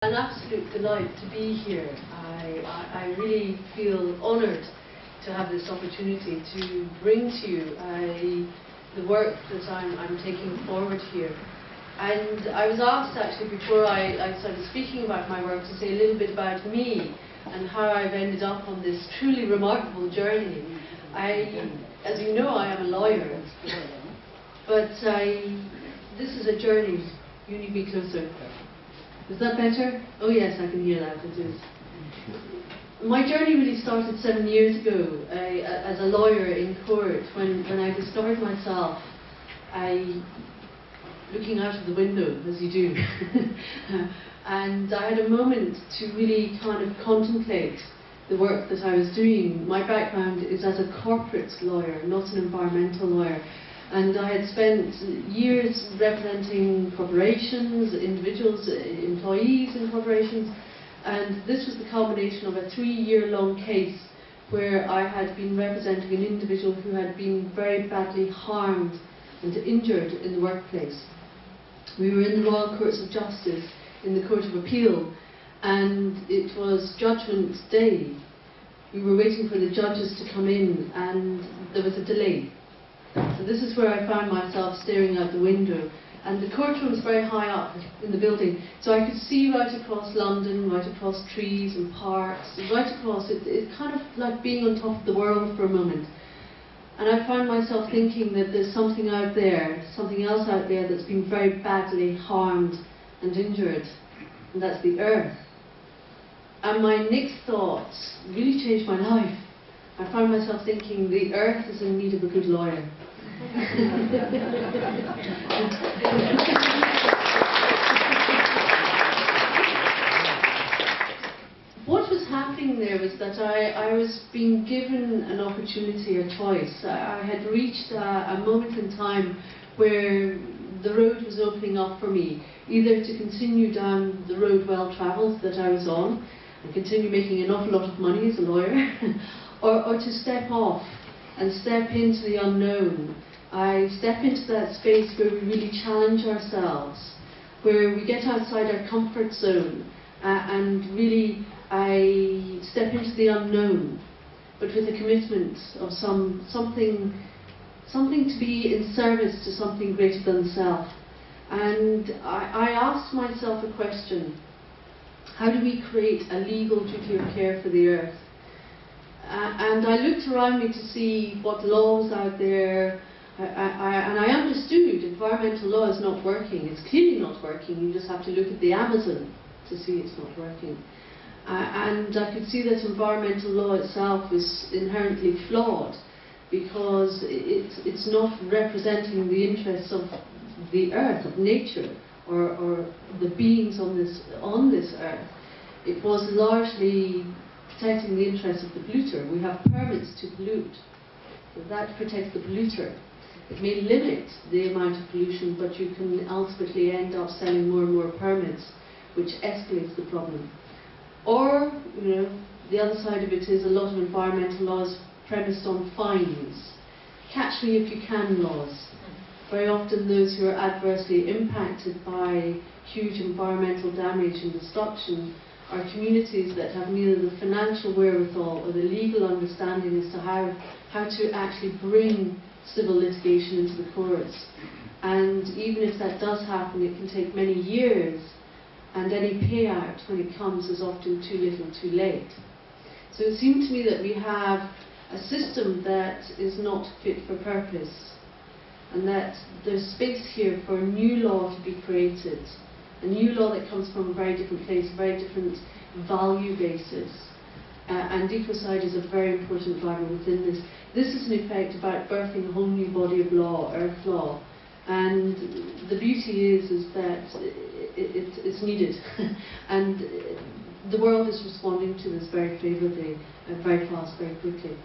An absolute delight to be here. I really feel honoured to have this opportunity to bring to you the work that I'm taking forward here. And I was asked actually before I started speaking about my work to say a little bit about me and how I've ended up on this truly remarkable journey. As you know, I am a lawyer, but this is a journey. You need to be closer. Is that better? Oh yes, I can hear that, it is. My journey really started 7 years ago as a lawyer in court when I discovered myself looking out of the window, as you do. And I had a moment to really kind of contemplate the work that I was doing. My background is as a corporate lawyer, not an environmental lawyer. And I had spent years representing corporations, individuals, employees in corporations, and this was the culmination of a 3-year-long case where I had been representing an individual who had been very badly harmed and injured in the workplace. We were in the Royal Courts of Justice in the Court of Appeal, and it was Judgment Day. We were waiting for the judges to come in, and there was a delay. So this is where I found myself staring out the window, and the courtroom was very high up in the building, so I could see right across London, right across trees and parks, right across. It's kind of like being on top of the world for a moment. And I found myself thinking that there's something out there, something else out there that's been very badly harmed and injured, and that's the earth. And my next thoughts really changed my life. I found myself thinking the earth is in need of a good lawyer. What was happening there was that I was being given an opportunity, a choice. I had reached a moment in time where the road was opening up for me, either to continue down the road well travelled that I was on and continue making an awful lot of money as a lawyer, or to step off and step into the unknown. I step into that space where we really challenge ourselves, where we get outside our comfort zone, and really I step into the unknown, but with a commitment of something to be in service to something greater than self. And I asked myself a question: how do we create a legal duty of care for the earth? And I looked around me to see what laws out there, and I understood environmental law is not working. It's clearly not working. You just have to look at the Amazon to see it's not working. And I could see that environmental law itself was inherently flawed because it's not representing the interests of the earth, of nature, or the beings on this earth. It was largely protecting the interests of the polluter. We have permits to pollute. So that protects the polluter. It may limit the amount of pollution, but you can ultimately end up selling more and more permits, which escalates the problem. Or, the other side of it is a lot of environmental laws premised on fines. Catch me if you can laws. Very often those who are adversely impacted by huge environmental damage and destruction are communities that have neither the financial wherewithal or the legal understanding as to how to actually bring civil litigation into the courts. And even if that does happen, it can take many years, and any payout when it comes is often too little too late. So it seemed to me that we have a system that is not fit for purpose, and that there's space here for a new law to be created. A new law that comes from a very different place, a very different value basis. And ecocide is a very important driver within this. This is in effect about birthing a whole new body of law, earth law. And the beauty is that it's needed. And the world is responding to this very favourably, very fast, very quickly.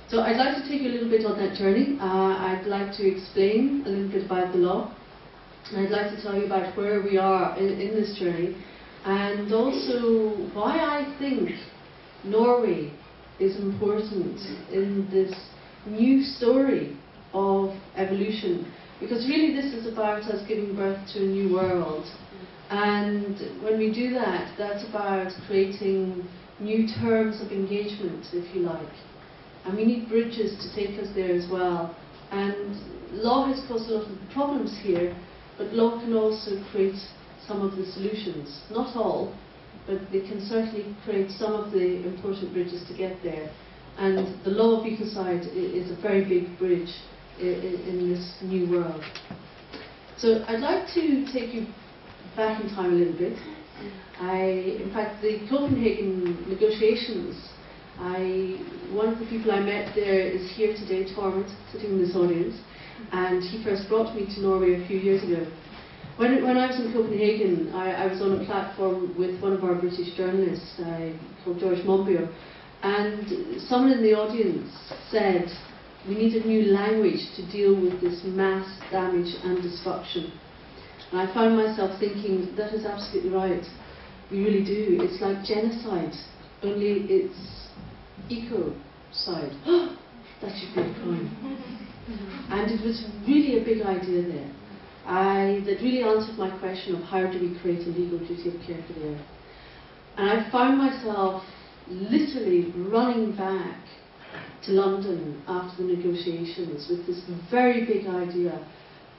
So I'd like to take you a little bit on that journey. I'd like to explain a little bit about the law. And I'd like to tell you about where we are in this journey, and also why I think Norway is important in this new story of evolution. Because really this is about us giving birth to a new world. And when we do that, that's about creating new terms of engagement, if you like. And we need bridges to take us there as well. And law has caused a lot of the problems here, but law can also create some of the solutions. Not all, but they can certainly create some of the important bridges to get there. And the law of ecocide is a very big bridge in this new world. So I'd like to take you back in time a little bit. In fact, the Copenhagen negotiations, one of the people I met there is here today, Tormund, sitting in this audience, and he first brought me to Norway a few years ago. When I was in Copenhagen, I was on a platform with one of our British journalists called George Monbiot, and someone in the audience said we need a new language to deal with this mass damage and destruction. And I found myself thinking, that is absolutely right. We really do. It's like genocide, only it's ecocide. That should be a crime. And it was really a big idea there. That really answered my question of how do we create a legal duty of care for the earth. And I found myself literally running back to London after the negotiations with this very big idea.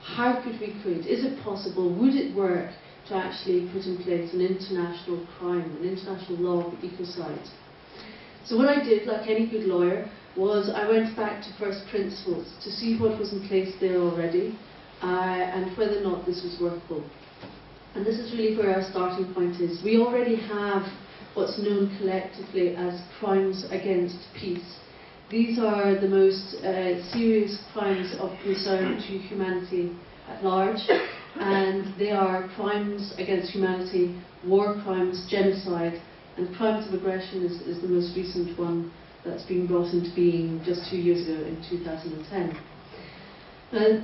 How could we create, is it possible, would it work to actually put in place an international crime, an international law of ecocide? So what I did, like any good lawyer, was I went back to first principles to see what was in place there already and whether or not this was workable. And this is really where our starting point is. We already have what's known collectively as crimes against peace. These are the most serious crimes of concern to humanity at large, and they are crimes against humanity, war crimes, genocide, and crimes of aggression is the most recent one that's been brought into being just 2 years ago in 2010.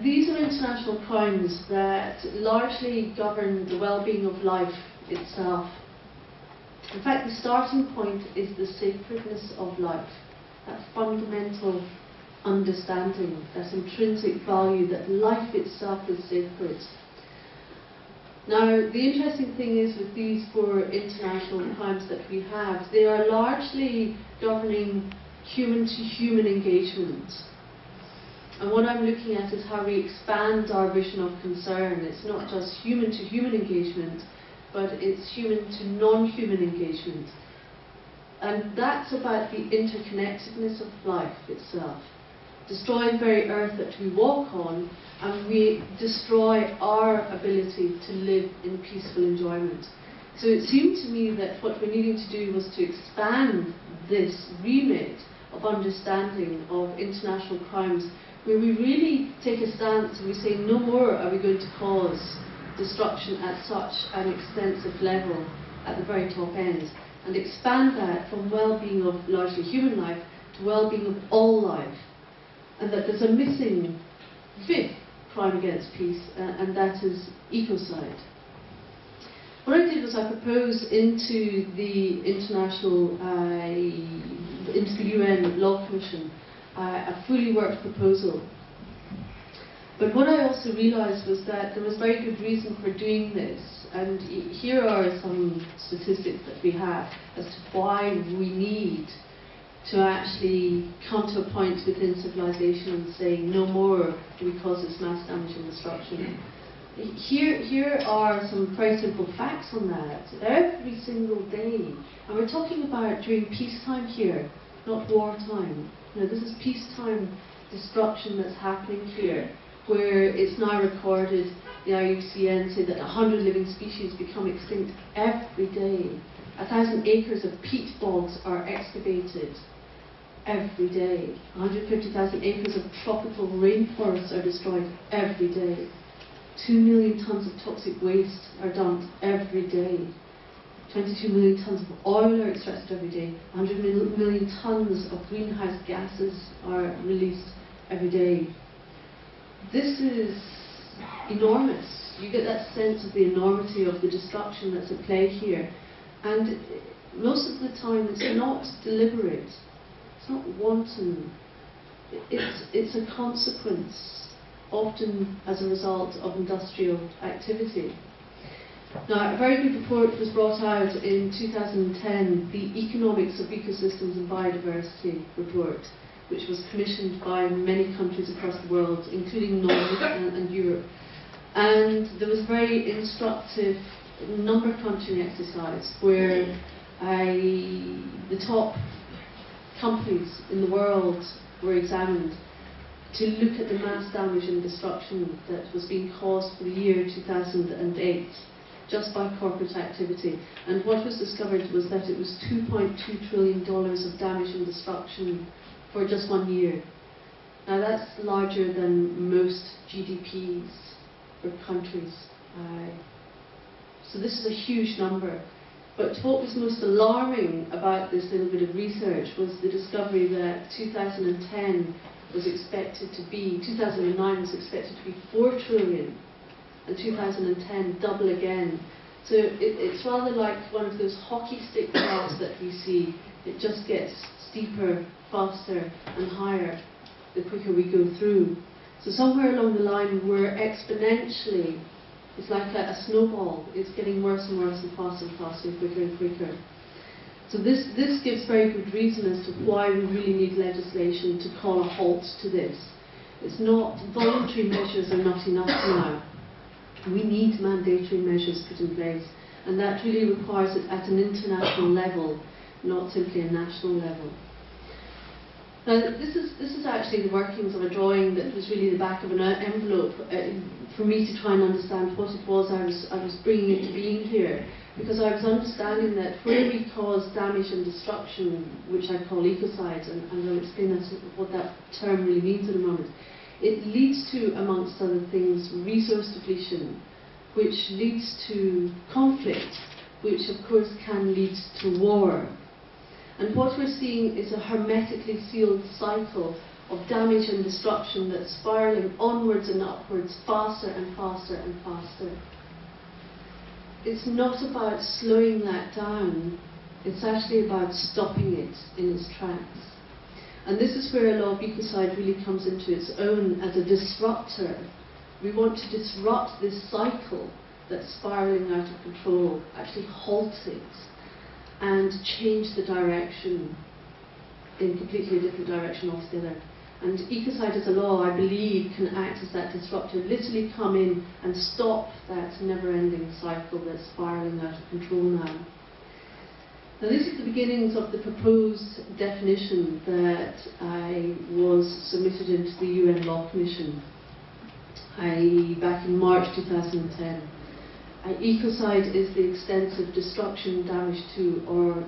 These are international crimes that largely govern the well-being of life itself. In fact, the starting point is the sacredness of life, that fundamental understanding, that intrinsic value that life itself is sacred. Now, the interesting thing is with these 4 international crimes that we have, they are largely governing human-to-human engagement. And what I'm looking at is how we expand our vision of concern. It's not just human-to-human engagement, but it's human-to-non-human engagement. And that's about the interconnectedness of life itself. Destroying the very earth that we walk on, and we destroy our ability to live in peaceful enjoyment. So it seemed to me that what we're needing to do was to expand this remit of understanding of international crimes, where we really take a stance and we say no more are we going to cause destruction at such an extensive level at the very top end, and expand that from well-being of largely human life to well-being of all life. And that there's a missing 5th crime against peace, and that is ecocide. What I did was I proposed into the UN Law Commission a fully worked proposal. But what I also realised was that there was very good reason for doing this, and here are some statistics that we have as to why we need to actually come to a point within civilization and say no more do we cause this mass damage and destruction. Here are some very simple facts on that. Every single day, and we're talking about during peacetime here, not wartime. This is peacetime destruction that's happening here, where it's now recorded, the IUCN say that 100 living species become extinct every day. 1,000 acres of peat bogs are excavated every day. 150,000 acres of tropical rainforests are destroyed every day. 2 million tons of toxic waste are dumped every day. 22 million tons of oil are extracted every day. 100 million tons of greenhouse gases are released every day. This is enormous. You get that sense of the enormity of the destruction that's at play here. And most of the time it's not deliberate. It's not wanton. It's a consequence, often as a result of industrial activity. Now, a very good report was brought out in 2010, the Economics of Ecosystems and Biodiversity report, which was commissioned by many countries across the world, including Norway and Europe. And there was a very instructive number crunching exercise where the top companies in the world were examined to look at the mass damage and destruction that was being caused for the year 2008 just by corporate activity. And what was discovered was that it was $2.2 trillion of damage and destruction for just 1 year. Now that's larger than most GDPs for countries. So this is a huge number. But what was most alarming about this little bit of research was the discovery that 2009 was expected to be 4 trillion, and 2010 double again. So it's rather like one of those hockey stick graphs that we see. It just gets steeper, faster and higher the quicker we go through. So somewhere along the line we're exponentially, it's like a snowball, it's getting worse and worse and faster and faster, quicker and quicker. So this gives very good reason as to why we really need legislation to call a halt to this. It's not, voluntary measures are not enough now. We need mandatory measures put in place, and that really requires it at an international level, not simply a national level. Now, this is actually the workings of a drawing that was really the back of an envelope for me to try and understand what it was I was bringing into being here, because I was understanding that where we cause damage and destruction, which I call ecocide, and I'll explain what that term really means in a moment, it leads to, amongst other things, resource depletion, which leads to conflict, which of course can lead to war. And what we're seeing is a hermetically sealed cycle of damage and destruction that's spiralling onwards and upwards, faster and faster and faster. It's not about slowing that down, it's actually about stopping it in its tracks. And this is where a law of ecocide really comes into its own as a disruptor. We want to disrupt this cycle that's spiralling out of control, actually halt it, and change the direction in a completely different direction altogether. And ecocide as a law, I believe, can act as that disruptor, literally come in and stop that never-ending cycle that's spiralling out of control now. Now this is the beginnings of the proposed definition that was submitted into the UN Law Commission back in March 2010. Ecocide is the extensive destruction, damage to, or